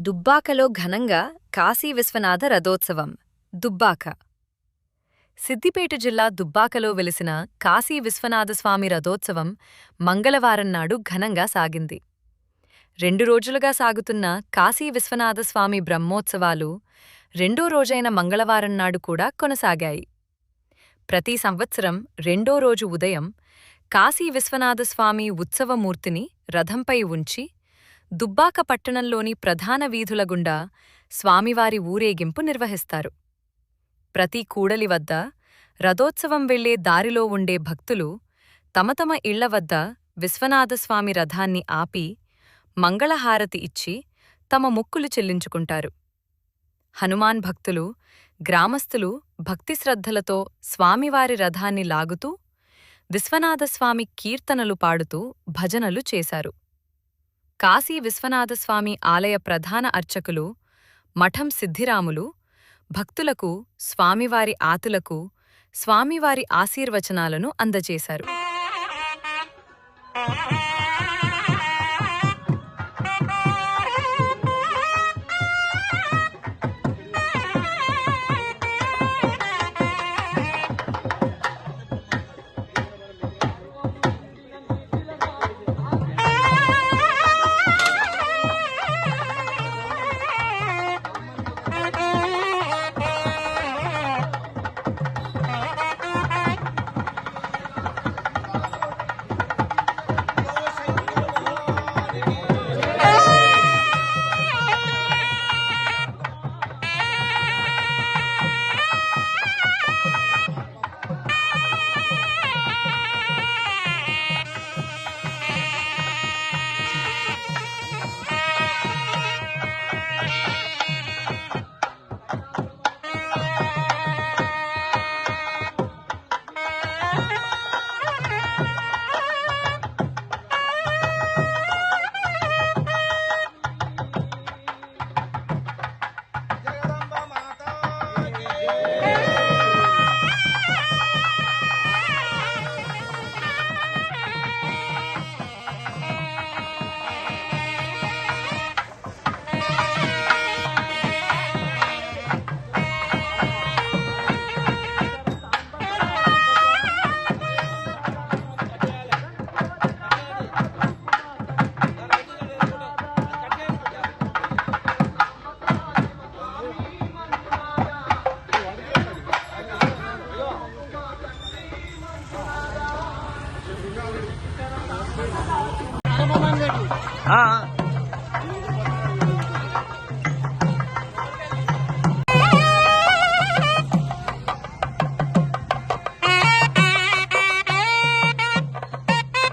దుబ్బాకలో ఘనంగా కాశీ విశ్వనాథ రథోత్సవం. దుబ్బాక సిద్దిపేట జిల్లా దుబ్బాకలో వెలిసిన కాశీ విశ్వనాథస్వామి రథోత్సవం మంగళవారం నాడు ఘనంగా సాగింది. 2 రోజులుగా సాగుతున్న కాశీ విశ్వనాథస్వామి బ్రహ్మోత్సవాలు 2వ రోజైన మంగళవారం నాడు కూడా కొనసాగాయి. ప్రతి సంవత్సరం 2వ రోజు ఉదయం కాశీ విశ్వనాథస్వామి ఉత్సవమూర్తిని రథంపై ఉంచి దుబ్బాక పట్టణంలోని ప్రధాన వీధుల గుండా స్వామివారి ఊరేగింపు నిర్వహిస్తారు. ప్రతి కూడలి వద్ద రథోత్సవం వెళ్లే దారిలో ఉండే భక్తులు తమ తమ ఇళ్ల వద్ద విశ్వనాథస్వామి రథాన్ని ఆపి మంగళహారతి ఇచ్చి తమ మొక్కులు చెల్లించుకుంటారు. హనుమాన్ భక్తులు, గ్రామస్థులు భక్తిశ్రద్ధలతో స్వామివారి రథాన్ని లాగుతూ విశ్వనాథస్వామి కీర్తనలు పాడుతూ భజనలు చేశారు. కాశీ విశ్వనాథస్వామి ఆలయ ప్రధాన అర్చకులు మఠం సిద్ధిరాములు భక్తులకు, స్వామివారి ఆతులకు స్వామివారి ఆశీర్వచనాలను అందజేశారు. हाँ